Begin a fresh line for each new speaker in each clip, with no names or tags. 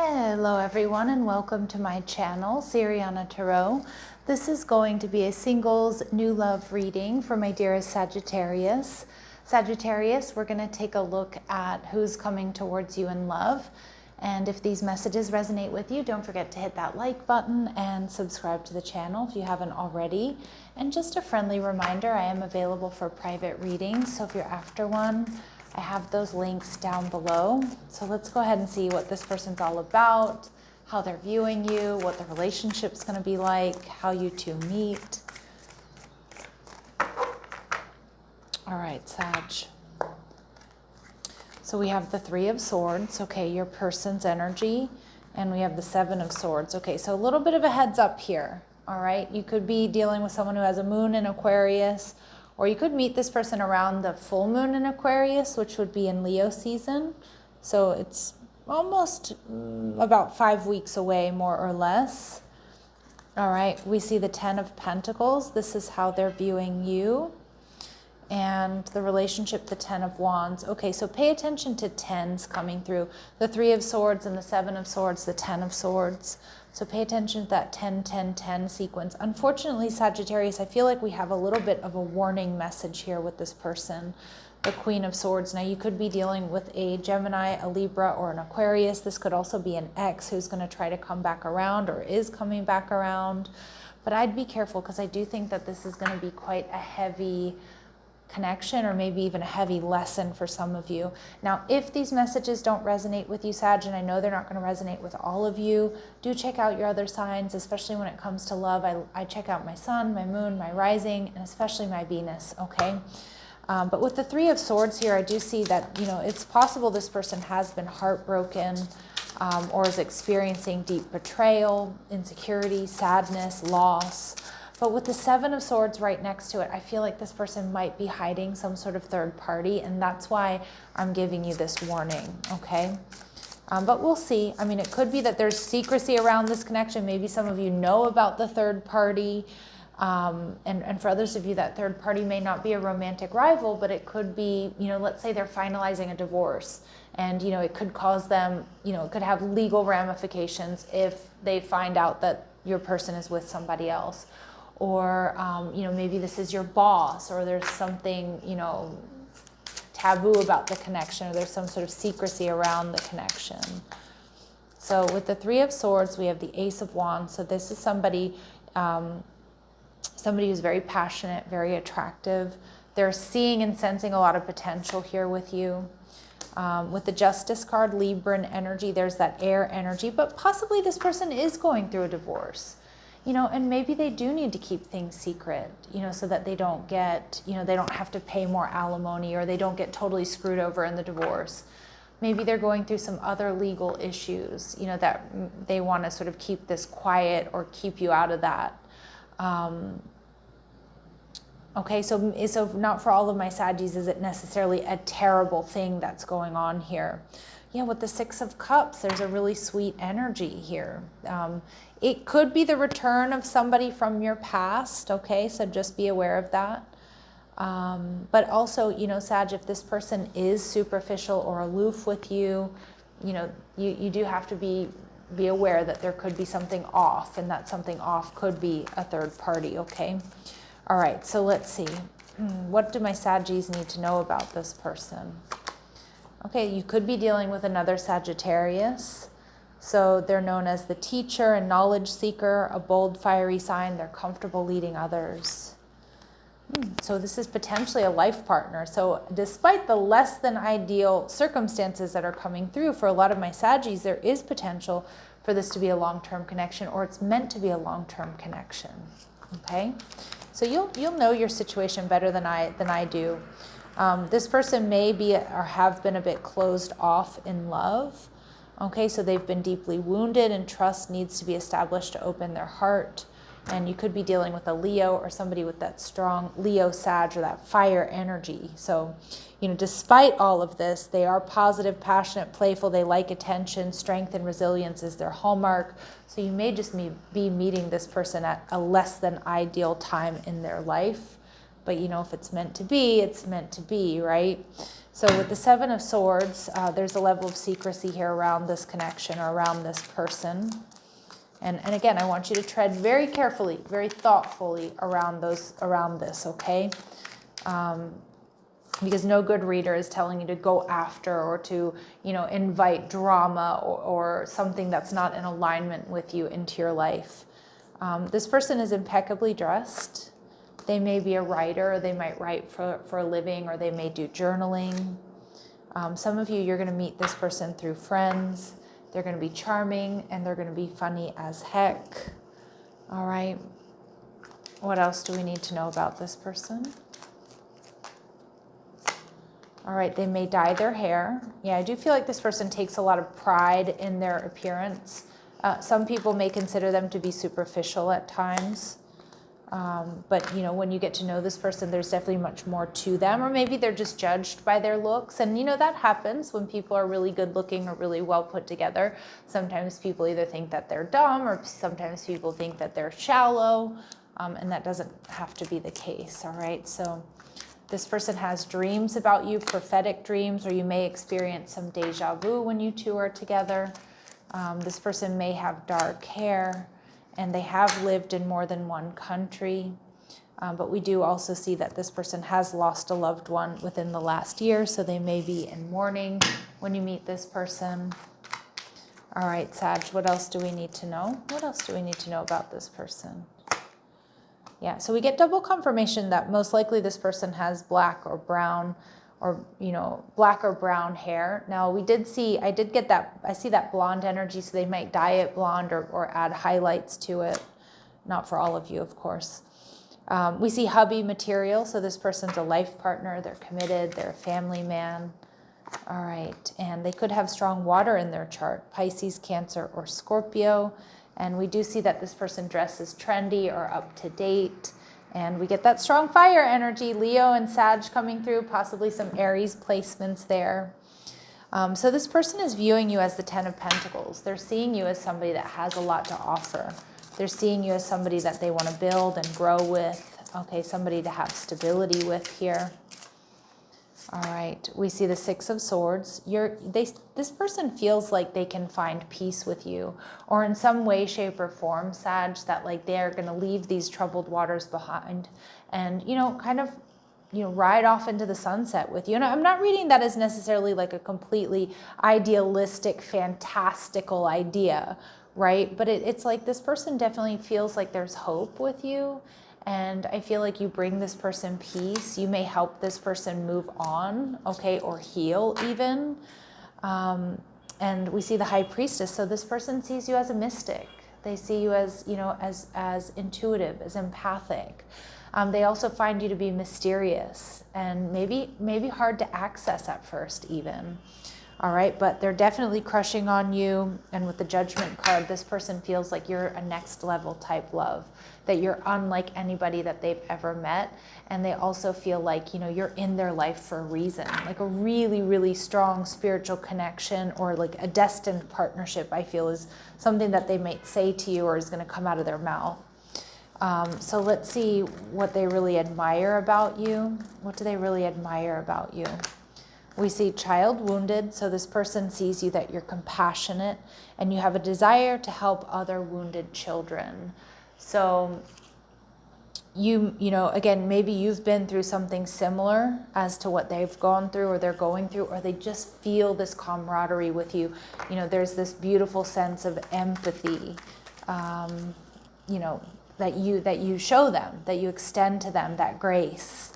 Hello everyone and welcome to my channel, Siriana Tarot. This is going to be a singles new love reading for my dearest Sagittarius. Sagittarius, we're going to take a look at who's coming towards you in love. And if these messages resonate with you, don't forget to hit that like button and subscribe to the channel if you haven't already. And just a friendly reminder, I am available for private readings, so if you're after one, I have those links down below. So let's go ahead and see what this person's all about, how they're viewing you, what the relationship's going to be like, how you two meet. All right, Sag. So we have the Three of Swords, okay, your person's energy, and we have the Seven of Swords. Okay, so a little bit of a heads up here, all right? You could be dealing with someone who has a moon in Aquarius, or you could meet this person around the full moon in Aquarius, which would be in Leo season. So it's almost about 5 weeks away, more or less. All right, we see the Ten of Pentacles. This is how they're viewing you. And the relationship, the Ten of Wands. Okay, so pay attention to tens coming through. The Three of Swords and the Seven of Swords, the Ten of Swords. So pay attention to that 10, 10, 10 sequence. Unfortunately, Sagittarius, I feel like we have a little bit of a warning message here with this person, the Queen of Swords. Now, you could be dealing with a Gemini, a Libra, or an Aquarius. This could also be an ex who's going to try to come back around or is coming back around. But I'd be careful because I do think that this is going to be quite a heavy connection, or maybe even a heavy lesson for some of you. Now, if these messages don't resonate with you, Sag, and I know they're not going to resonate with all of you, do check out your other signs, especially when it comes to love. I check out my sun, my moon, my rising, and especially my Venus, okay? But with the Three of Swords here, I do see that, you know, it's possible this person has been heartbroken or is experiencing deep betrayal, insecurity, sadness, loss. But with the Seven of Swords right next to it, I feel like this person might be hiding some sort of third party, and that's why I'm giving you this warning, okay? But we'll see. I mean, it could be that there's secrecy around this connection. Maybe some of you know about the third party, and for others of you, that third party may not be a romantic rival, but it could be, you know, let's say they're finalizing a divorce, and, you know, it could cause them, you know, it could have legal ramifications if they find out that your person is with somebody else. Or, you know, maybe this is your boss, or there's something, you know, taboo about the connection, or there's some sort of secrecy around the connection. So with the Three of Swords, we have the Ace of Wands. So this is somebody, somebody who's very passionate, very attractive. They're seeing and sensing a lot of potential here with you. With the Justice card, Libran energy, there's that air energy, but possibly this person is going through a divorce. You know, and maybe they do need to keep things secret, you know, so that they don't get, you know, they don't have to pay more alimony, or they don't get totally screwed over in the divorce. Maybe they're going through some other legal issues, you know, that they want to sort of keep this quiet or keep you out of that. Okay, so not for all of my Saggies is it necessarily a terrible thing that's going on here. Yeah, with the Six of Cups, there's a really sweet energy here. It could be the return of somebody from your past, okay? So just be aware of that. But also, you know, Sag, if this person is superficial or aloof with you, you know, you do have to be aware that there could be something off, and that something off could be a third party, okay? All right, so let's see. What do my Saggies need to know about this person? Okay, you could be dealing with another Sagittarius. So they're known as the teacher and knowledge seeker, a bold, fiery sign. They're comfortable leading others. So this is potentially a life partner. So despite the less than ideal circumstances that are coming through for a lot of my Saggies, there is potential for this to be a long-term connection, or it's meant to be a long-term connection. Okay, so you'll know your situation better than I do. This person may be or have been a bit closed off in love. Okay, so they've been deeply wounded, and trust needs to be established to open their heart. And you could be dealing with a Leo, or somebody with that strong Leo Sag, or that fire energy. So, you know, despite all of this, they are positive, passionate, playful. They like attention. Strength and resilience is their hallmark. So you may just be meeting this person at a less than ideal time in their life. But you know, if it's meant to be, it's meant to be, right? So with the Seven of Swords, there's a level of secrecy here around this connection or around this person. And again, I want you to tread very carefully, very thoughtfully around this, okay? Because no good reader is telling you to go after or to, you know, invite drama or something that's not in alignment with you into your life. This person is impeccably dressed. They may be a writer, or they might write for a living, or they may do journaling. Some of you, you're going to meet this person through friends. They're going to be charming, and they're going to be funny as heck. All right. What else do we need to know about this person? All right, they may dye their hair. Yeah, I do feel like this person takes a lot of pride in their appearance. Some people may consider them to be superficial at times. But, you know, when you get to know this person, there's definitely much more to them. Or maybe they're just judged by their looks. And, you know, that happens when people are really good looking or really well put together. Sometimes people either think that they're dumb, or sometimes people think that they're shallow. And that doesn't have to be the case, all right? So this person has dreams about you, prophetic dreams, or you may experience some deja vu when you two are together. This person may have dark hair, and they have lived in more than one country. But we do also see that this person has lost a loved one within the last year, so they may be in mourning when you meet this person. All right, Sag, what else do we need to know? What else do we need to know about this person? Yeah, so we get double confirmation that most likely this person has black or brown, or, you know, black or brown hair. Now I see that blonde energy, so they might dye it blonde or add highlights to it. Not for all of you, of course. We see hubby material, so this person's a life partner, they're committed, they're a family man. All right, and they could have strong water in their chart, Pisces, Cancer, or Scorpio. And we do see that this person dresses trendy or up to date. And we get that strong fire energy, Leo and Sag coming through, possibly some Aries placements there. So this person is viewing you as the Ten of Pentacles. They're seeing you as somebody that has a lot to offer. They're seeing you as somebody that they want to build and grow with. Okay, somebody to have stability with here. All right, we see the Six of Swords. This person feels like they can find peace with you, or in some way, shape, or form, Sag, that like they're going to leave these troubled waters behind and, you know, kind of, you know, ride off into the sunset with you. And I'm not reading that as necessarily like a completely idealistic, fantastical idea, right? But it's like this person definitely feels like there's hope with you. And I feel like you bring this person peace. You may help this person move on, okay, or heal even. And we see the High Priestess. So this person sees you as a mystic. They see you as, you know, as intuitive, as empathic. They also find you to be mysterious and maybe hard to access at first even. All right, but they're definitely crushing on you. And with the Judgment card, this person feels like you're a next level type love, that you're unlike anybody that they've ever met. And they also feel like, you know, you're in their life for a reason, like a really, really strong spiritual connection, or like a destined partnership, I feel is something that they might say to you or is going to come out of their mouth. So let's see what they really admire about you. What do they really admire about you? We see child wounded, so this person sees you that you're compassionate and you have a desire to help other wounded children. So you know, again, maybe you've been through something similar as to what they've gone through or they're going through, or they just feel this camaraderie with you. You know, there's this beautiful sense of empathy, you know, that you show them, that you extend to them, that grace.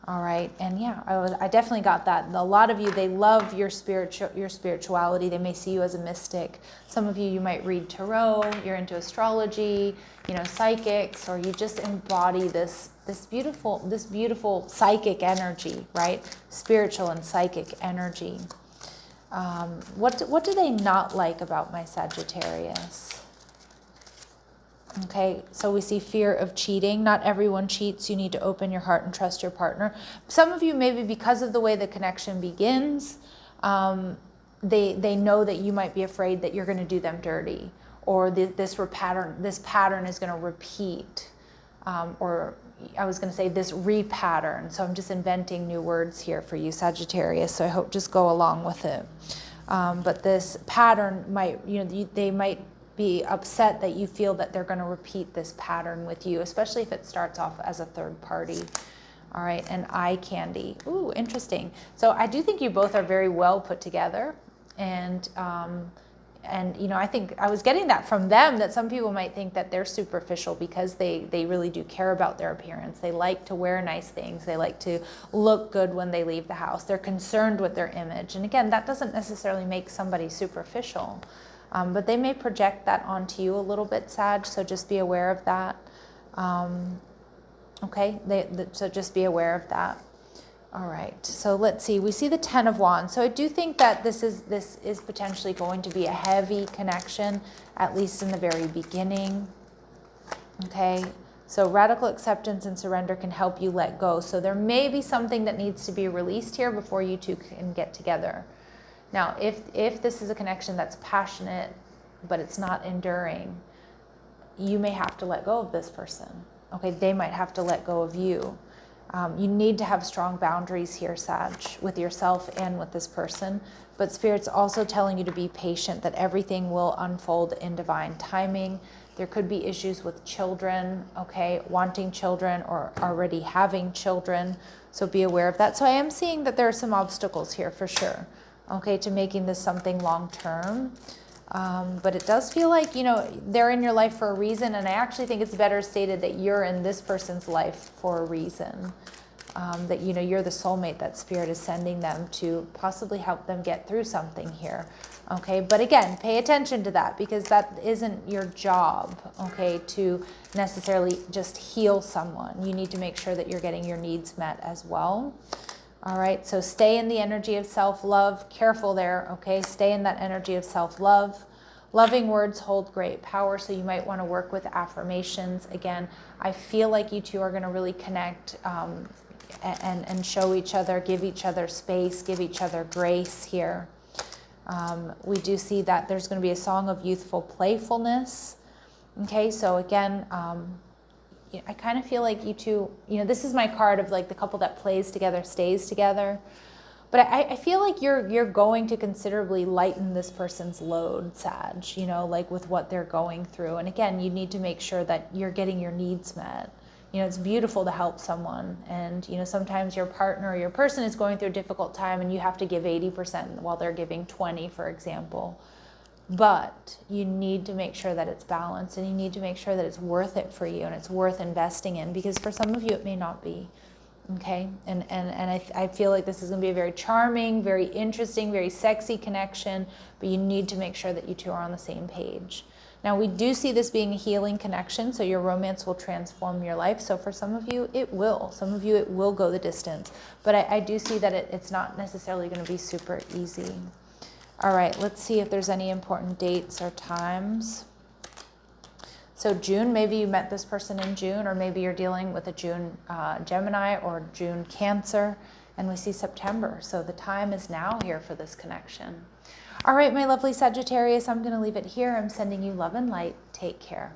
All right, and yeah, I definitely got that. A lot of you, they love your spirituality. They may see you as a mystic. Some of you might read tarot. You're into astrology, you know, psychics, or you just embody this beautiful psychic energy, right? Spiritual and psychic energy. What do they not like about my Sagittarius? Okay, so we see fear of cheating. Not everyone cheats. You need to open your heart and trust your partner. Some of you, maybe because of the way the connection begins, they know that you might be afraid that you're going to do them dirty, or this pattern is going to repeat, or I was going to say this repattern. So I'm just inventing new words here for you, Sagittarius. So I hope just go along with it. But this pattern might, they might be upset that you feel that they're going to repeat this pattern with you, especially if it starts off as a third party. All right, and eye candy. Ooh, interesting. So I do think you both are very well put together, and I think I was getting that from them, that some people might think that they're superficial because they really do care about their appearance. They like to wear nice things. They like to look good when they leave the house. They're concerned with their image. And again, that doesn't necessarily make somebody superficial, but they may project that onto you a little bit, Sag, so just be aware of that. Okay, so just be aware of that. All right, so let's see. We see the 10 of Wands. So I do think that this is potentially going to be a heavy connection, at least in the very beginning. Okay, so radical acceptance and surrender can help you let go. So there may be something that needs to be released here before you two can get together. Now, if this is a connection that's passionate, but it's not enduring, you may have to let go of this person. Okay, they might have to let go of you. You need to have strong boundaries here, Sag, with yourself and with this person. But Spirit's also telling you to be patient, that everything will unfold in divine timing. There could be issues with children, okay, wanting children or already having children. So be aware of that. So I am seeing that there are some obstacles here for sure, okay, to making this something long term. But it does feel like, they're in your life for a reason. And I actually think it's better stated that you're in this person's life for a reason. That, you're the soulmate that Spirit is sending them to possibly help them get through something here. Okay. But again, pay attention to that, because that isn't your job, okay, to necessarily just heal someone. You need to make sure that you're getting your needs met as well. All right, so stay in the energy of self-love. Careful there, okay? Stay in that energy of self-love. Loving words hold great power, so you might want to work with affirmations. Again, I feel like you two are going to really connect and show each other, give each other space, give each other grace here. We do see that there's going to be a song of youthful playfulness. Okay, so again, I kind of feel like you two, this is my card of like the couple that plays together, stays together. But I feel like you're going to considerably lighten this person's load, Sag, like with what they're going through. And again, you need to make sure that you're getting your needs met. It's beautiful to help someone. And, sometimes your partner or your person is going through a difficult time and you have to give 80% while they're giving 20, for example. But you need to make sure that it's balanced, and you need to make sure that it's worth it for you and it's worth investing in, because for some of you it may not be. Okay, and I feel like this is going to be a very charming, very interesting, very sexy connection, but you need to make sure that you two are on the same page. Now, we do see this being a healing connection, so your romance will transform your life. So for some of you, it will. Some of you, it will go the distance. But I do see that it's not necessarily going to be super easy. All right, let's see if there's any important dates or times. So June, maybe you met this person in June, or maybe you're dealing with a June Gemini or June Cancer, and we see September. So the time is now here for this connection. All right, my lovely Sagittarius, I'm going to leave it here. I'm sending you love and light. Take care.